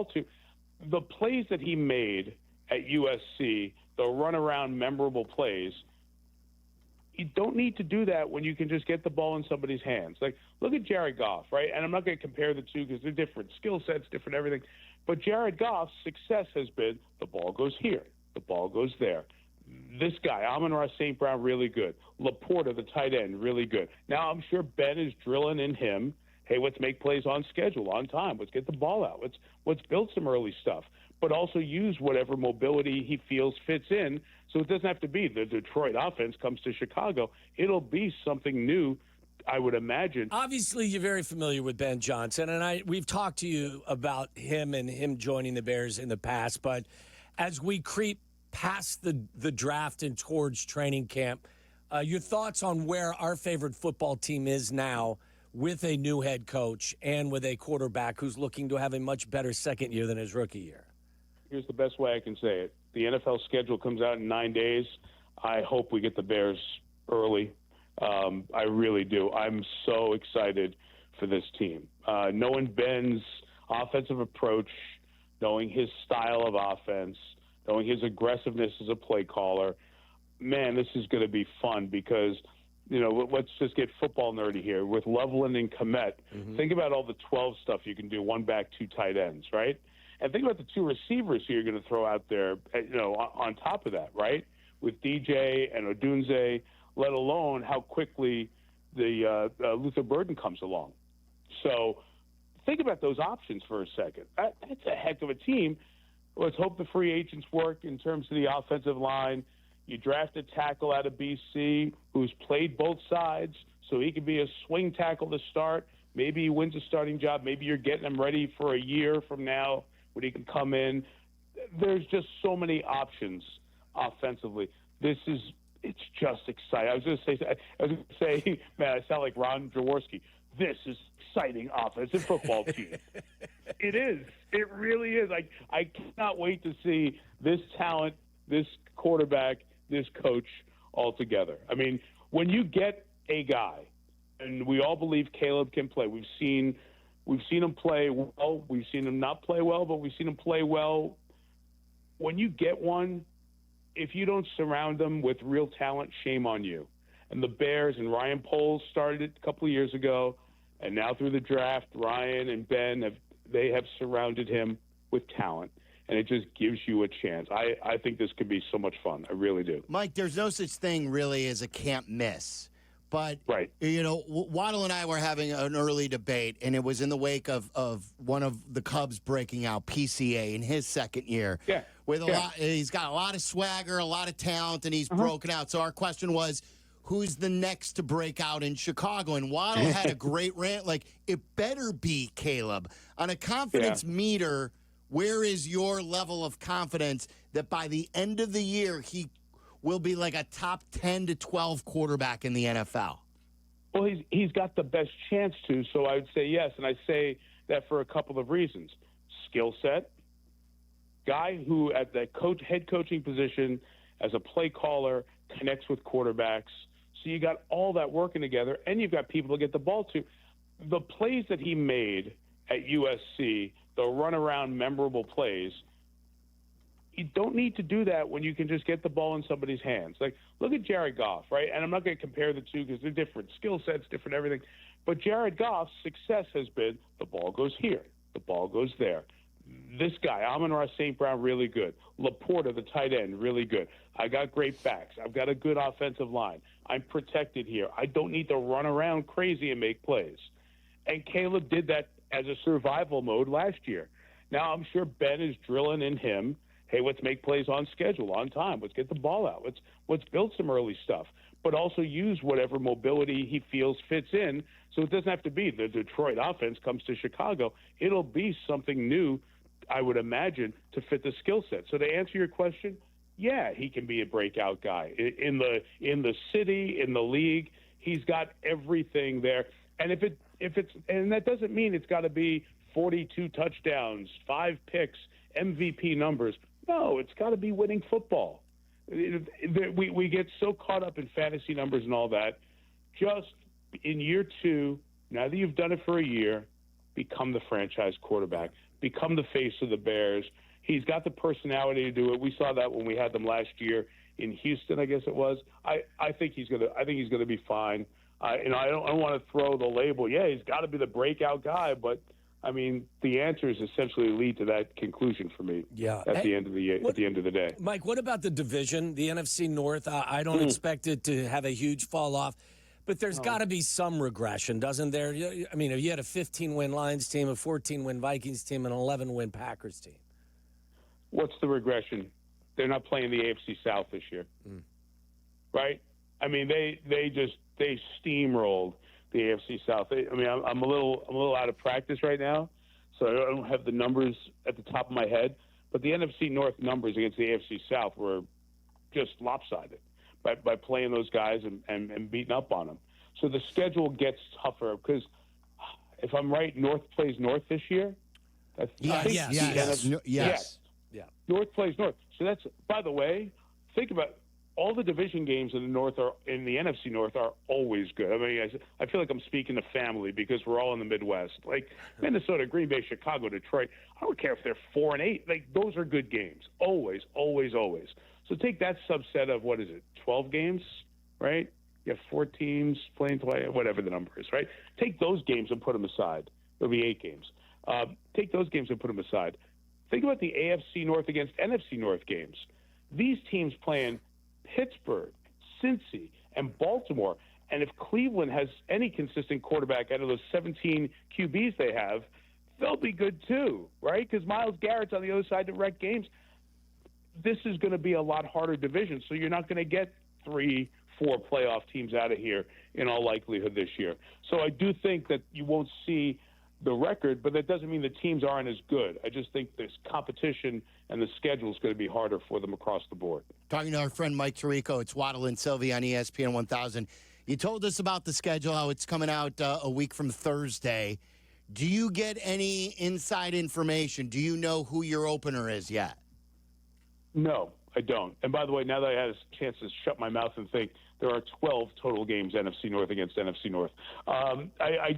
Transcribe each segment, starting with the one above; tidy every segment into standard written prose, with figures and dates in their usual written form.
to. The plays that he made at USC, the runaround, memorable plays, you don't need to do that when you can just get the ball in somebody's hands. Like, look at Jared Goff, right? And I'm not going to compare the two because they're different skill sets, different everything. But Jared Goff's success has been the ball goes here, the ball goes there. This guy, Amon-Ra St. Brown, really good. Laporta, the tight end, really good. Now, I'm sure Ben is drilling in him, hey, let's make plays on schedule, on time. Let's get the ball out. Let's build some early stuff, but also use whatever mobility he feels fits in. So it doesn't have to be the Detroit offense comes to Chicago. It'll be something new, I would imagine. Obviously, you're very familiar with Ben Johnson, and we've talked to you about him and him joining the Bears in the past. But as we creep past the draft and towards training camp, your thoughts on where our favorite football team is now with a new head coach and with a quarterback who's looking to have a much better second year than his rookie year? Here's the best way I can say it. The NFL schedule comes out in 9 days. I hope we get the Bears early. I really do. I'm so excited for this team. Knowing Ben's offensive approach, knowing his style of offense, knowing his aggressiveness as a play caller, man, this is going to be fun because, you know, let's just get football nerdy here. With Loveland and Kmet, think about all the 12 stuff you can do, one back, two tight ends, right? And think about the two receivers who you're going to throw out there, you know, on top of that, right? With DJ and Odunze, let alone how quickly the Luther Burden comes along. So think about those options for a second. That's a heck of a team. Let's hope the free agents work in terms of the offensive line. You draft a tackle out of BC who's played both sides, so he could be a swing tackle to start. Maybe he wins a starting job. Maybe you're getting him ready for a year from now when he can come in. There's just so many options offensively. It's just exciting. I was going to say, man, I sound like Ron Jaworski. This is exciting offensive football team. It is. It really is. I cannot wait to see this talent, this quarterback, this coach all together. I mean, when you get a guy, and we all believe Caleb can play. We've seen him play well. We've seen him not play well, but we've seen him play well. When you get one, if you don't surround them with real talent, shame on you. And the Bears and Ryan Poles started it a couple of years ago, and now through the draft, Ryan and Ben have surrounded him with talent, and it just gives you a chance. I think this could be so much fun. I really do. Mike, there's no such thing really as a can't miss. But, right. You know, Waddle and I were having an early debate, and it was in the wake of one of the Cubs breaking out, PCA, in his second year. Yeah. He's got a lot of swagger, a lot of talent, and he's broken out. So our question was, who's the next to break out in Chicago? And Waddle had a great rant. Like, it better be Caleb. On a confidence meter, where is your level of confidence that by the end of the year he will be like a top 10 to 12 quarterback in the NFL? Well, he's got the best chance to, so I would say yes. And I say that for a couple of reasons. Skill set, guy who at the head coaching position as a play caller connects with quarterbacks. So you got all that working together, and you've got people to get the ball to. The plays that he made at USC, the runaround, memorable plays, you don't need to do that when you can just get the ball in somebody's hands. Like, look at Jared Goff, right? And I'm not going to compare the two because they're different skill sets, different everything. But Jared Goff's success has been the ball goes here, the ball goes there. This guy, Amon-Ra St. Brown, really good. Laporta, the tight end, really good. I got great backs. I've got a good offensive line. I'm protected here. I don't need to run around crazy and make plays. And Caleb did that as a survival mode last year. Now I'm sure Ben is drilling in him, hey, let's make plays on schedule, on time. Let's get the ball out. Let's build some early stuff, but also use whatever mobility he feels fits in. So it doesn't have to be the Detroit offense comes to Chicago. It'll be something new, I would imagine, to fit the skill set. So to answer your question, yeah, he can be a breakout guy in the city, in the league. He's got everything there. And if it's and that doesn't mean it's got to be 42 touchdowns, 5 picks, MVP numbers. No, it's got to be winning football. We get so caught up in fantasy numbers and all that. Just in year 2, now that you've done it for a year, become the franchise quarterback. become the face of the Bears. He's got the personality to do it. We saw that when we had them last year in Houston, I guess it was. I think he's gonna be fine. I don't want to throw the label. Yeah, he's got to be the breakout guy, but I mean, the answers essentially lead to that conclusion for me. Yeah. At the end of the day, Mike, what about the division, the NFC North? I don't expect it to have a huge fall off, but there's got to be some regression, doesn't there? I mean, if you had a 15-win Lions team, a 14-win Vikings team, and an 11-win Packers team. What's the regression? They're not playing the AFC South this year, right? I mean, they steamrolled the AFC South. I'm a little out of practice right now, so I don't have the numbers at the top of my head. But the NFC North numbers against the AFC South were just lopsided by playing those guys and beating up on them. So the schedule gets tougher because, if I'm right, North plays North this year. Yes. North plays North. So that's, by the way, think about all the division games in the North in the NFC North are always good. I mean, I feel like I'm speaking to family because we're all in the Midwest. Like Minnesota, Green Bay, Chicago, Detroit. I don't care if they're 4-8. Like, those are good games. Always, always, always. So take that subset of, 12 games, right? You have 4 teams playing, whatever the number is, right? Take those games and put them aside. It'll be 8 games. Take those games and put them aside. Think about the AFC North against NFC North games. These teams playing Pittsburgh, Cincy, and Baltimore. And if Cleveland has any consistent quarterback out of those 17 QBs they have, they'll be good too, right? Because Myles Garrett's on the other side to wreck games. This is going to be a lot harder division, so you're not going to get 3-4 playoff teams out of here in all likelihood this year. So I do think that you won't see the record, but that doesn't mean the teams aren't as good. I just think this competition and the schedule is going to be harder for them across the board. Talking to our friend Mike Tirico, it's Waddle and Silvy on ESPN 1000. You told us about the schedule, how it's coming out a week from Thursday. Do you get any inside information? Do you know who your opener is yet? No, I don't. And by the way, now that I had a chance to shut my mouth and think, there are 12 total games NFC North against NFC North. I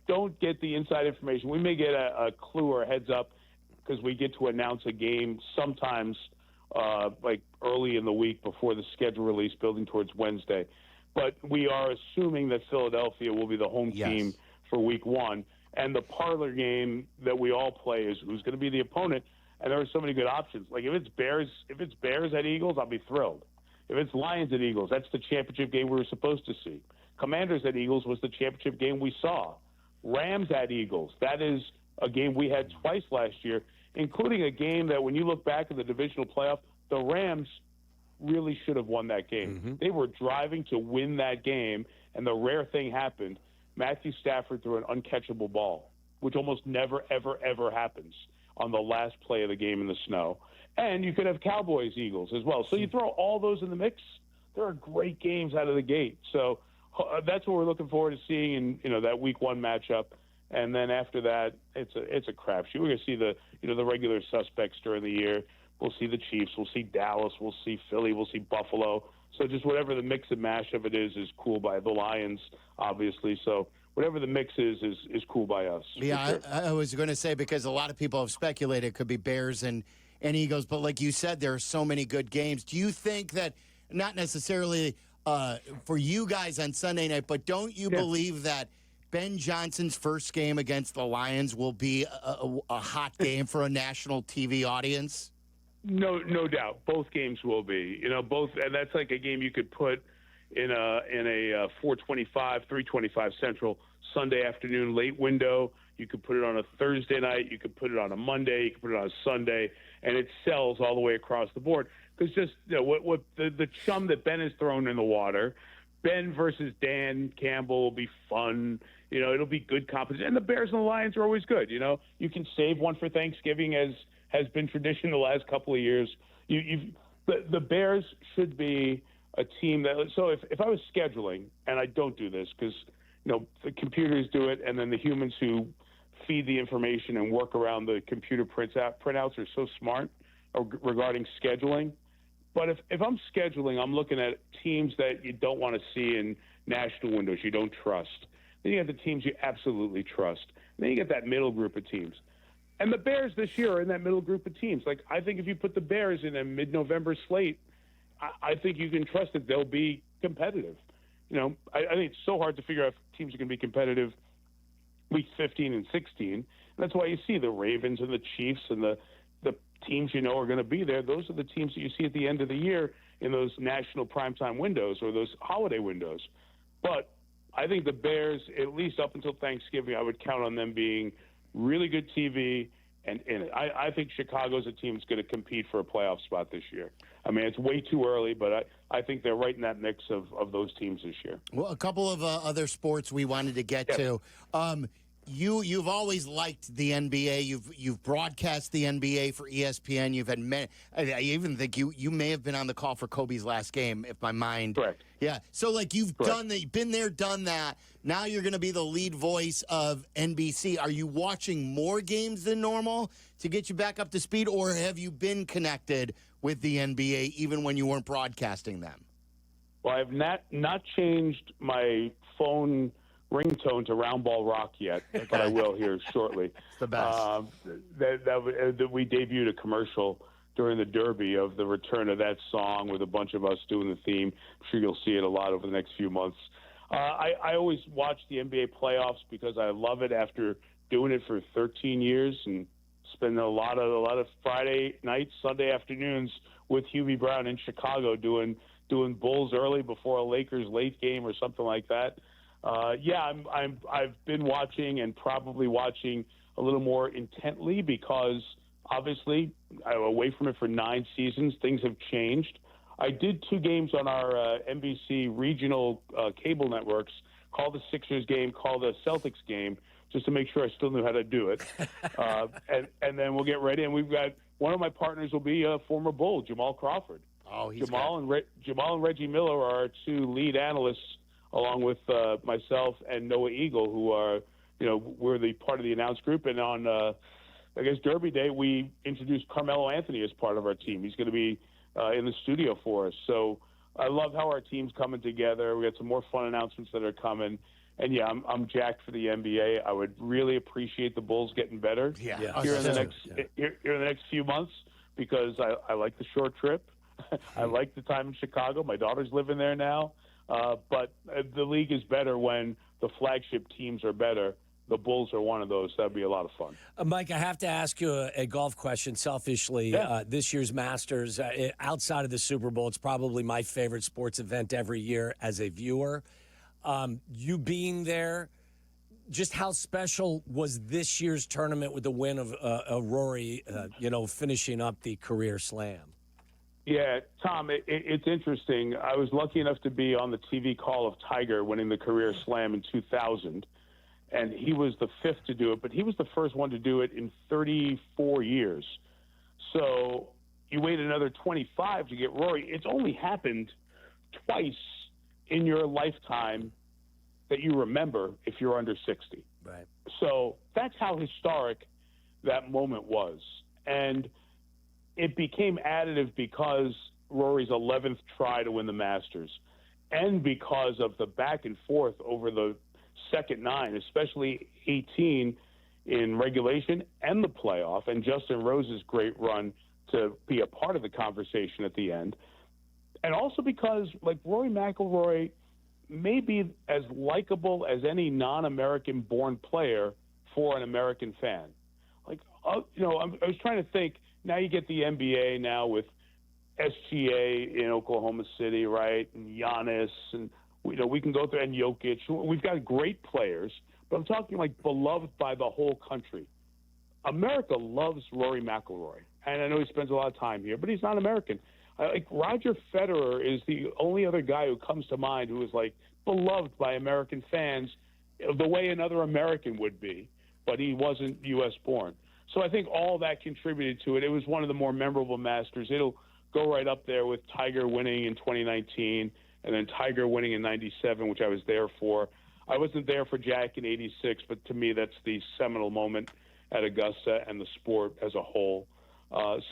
don't get the inside information. We may get a clue or a heads up because we get to announce a game sometimes like early in the week before the schedule release, building towards Wednesday. But we are assuming that Philadelphia will be the home team for week 1. And the parlor game that we all play is who's going to be the opponent. And there are so many good options. Like if it's Bears at Eagles, I'll be thrilled. If it's Lions at Eagles, that's the championship game we were supposed to see. Commanders at Eagles was the championship game we saw. Rams at Eagles, that is a game we had twice last year, including a game that when you look back at the divisional playoff, the Rams really should have won that game. Mm-hmm. They were driving to win that game, and the rare thing happened. Matthew Stafford threw an uncatchable ball, which almost never, ever, ever happens on the last play of the game in the snow. And you could have Cowboys-Eagles as well. So you throw all those in the mix, there are great games out of the gate. So that's what we're looking forward to seeing in that Week 1 matchup. And then after that, it's a crapshoot. We're going to see the regular suspects during the year. We'll see the Chiefs. We'll see Dallas. We'll see Philly. We'll see Buffalo. So just whatever the mix and mash of it is cool by the Lions, obviously. So whatever the mix is cool by us. Yeah, sure. I was going to say, because a lot of people have speculated it could be Bears and Eagles, but like you said, there are so many good games. Do you think that, not necessarily for you guys on Sunday night, but don't you believe that Ben Johnson's first game against the Lions will be a hot game for a national TV audience? No doubt. Both games will be. Both, and that's like a game you could put in a 4:25, 3:25 Central Sunday afternoon late window. You could put it on a Thursday night. You could put it on a Monday. You could put it on a Sunday, and it sells all the way across the board. Because just what the chum that Ben has thrown in the water, Ben versus Dan Campbell will be fun. It'll be good competition. And the Bears and the Lions are always good. You can save one for Thanksgiving, as has been tradition the last couple of years. The Bears should be a team that. So if I was scheduling, and I don't do this because the computers do it, and then the humans who feed the information and work around the computer printouts are so smart regarding scheduling. But if I'm scheduling, I'm looking at teams that you don't want to see in national windows you don't trust. Then you have the teams you absolutely trust. And then you get that middle group of teams. And the Bears this year are in that middle group of teams. Like, I think if you put the Bears in a mid-November slate, I think you can trust that they'll be competitive. You know, I think it's so hard to figure out if teams are going to be competitive weeks 15 and 16. And that's why you see the Ravens and the Chiefs and the teams you know are going to be there. Those are the teams that you see at the end of the year in those national primetime windows or those holiday windows. But I think the Bears, at least up until Thanksgiving, I would count on them being really good TV. And I think Chicago's a team that's going to compete for a playoff spot this year. I mean, it's way too early, but I think they're right in that mix of those teams this year. Well, a couple of other sports we wanted to get to. You've always liked the NBA. You've broadcast the NBA for ESPN. You've had many. I even think you may have been on the call for Kobe's last game, if my mind. Correct. Yeah. So like you've done that. You've been there, done that. Now you're going to be the lead voice of NBC. Are you watching more games than normal to get you back up to speed, or have you been connected with the NBA even when you weren't broadcasting them? Well, I've not changed my phone ringtone to Round Ball Rock yet, but I will here shortly. It's the best. That we debuted a commercial during the Derby of the return of that song with a bunch of us doing the theme. I'm sure you'll see it a lot over the next few months. I always watch the NBA playoffs because I love it after doing it for 13 years and spending a lot of Friday nights, Sunday afternoons with Hubie Brown in Chicago doing Bulls early before a Lakers late game or something like that. I've been watching and probably watching a little more intently because obviously I'm away from it for 9 seasons. Things have changed. I did 2 games on our NBC regional cable networks, called the Sixers game, called the Celtics game, just to make sure I still knew how to do it. And then we'll get ready. And we've got one of my partners will be a former Bull, Jamal Crawford. Oh, he's Jamal and Reggie Miller are our 2 lead analysts, along with myself and Noah Eagle, who are, we're the part of the announced group. And on, I guess, Derby Day, we introduced Carmelo Anthony as part of our team. He's going to be in the studio for us. So I love how our team's coming together. We got some more fun announcements that are coming. And, yeah, I'm jacked for the NBA. I would really appreciate the Bulls getting better here in the next few months because I like the short trip. I like the time in Chicago. My daughter's living there now. But the league is better when the flagship teams are better. The Bulls are one of those. That'd be a lot of fun. Mike, I have to ask you a golf question selfishly. Yeah. This year's Masters, outside of the Super Bowl, it's probably my favorite sports event every year as a viewer. You being there, just how special was this year's tournament with the win of Rory, finishing up the career slam? Yeah, Tom, it's interesting. I was lucky enough to be on the TV call of Tiger winning the career slam in 2000, and he was the 5th to do it, but he was the first one to do it in 34 years. So you wait another 25 to get Rory. It's only happened twice in your lifetime that you remember if you're under 60. Right. So that's how historic that moment was. And it became additive because Rory's 11th try to win the Masters and because of the back and forth over the second 9, especially 18 in regulation and the playoff, and Justin Rose's great run to be a part of the conversation at the end. And also because, like, Rory McIlroy may be as likable as any non-American born player for an American fan. Like, I was trying to think, now you get the NBA now with SGA in Oklahoma City, right? And Giannis, and we can go through, and Jokic. We've got great players, but I'm talking like beloved by the whole country. America loves Rory McIlroy, and I know he spends a lot of time here, but he's not American. Like Roger Federer is the only other guy who comes to mind who is like beloved by American fans the way another American would be, but he wasn't U.S. born. So I think all that contributed to it. It was one of the more memorable Masters. It'll go right up there with Tiger winning in 2019 and then Tiger winning in 97, which I was there for. I wasn't there for Jack in 86, but to me that's the seminal moment at Augusta and the sport as a whole.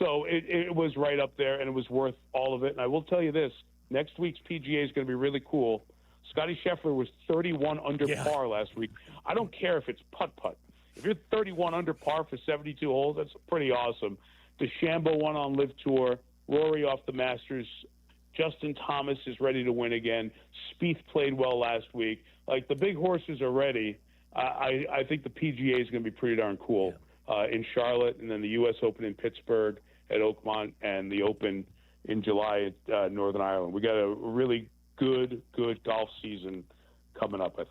So it was right up there, and it was worth all of it. And I will tell you this, next week's PGA is going to be really cool. Scotty Scheffler was 31 under par last week. I don't care if it's putt-putt. If you're 31 under par for 72 holes, that's pretty awesome. DeChambeau won on Live Tour. Rory off the Masters. Justin Thomas is ready to win again. Spieth played well last week. Like, the big horses are ready. I think the PGA is going to be pretty darn cool in Charlotte, and then the U.S. Open in Pittsburgh at Oakmont, and the Open in July at Northern Ireland. We got a really good golf season coming up, I think.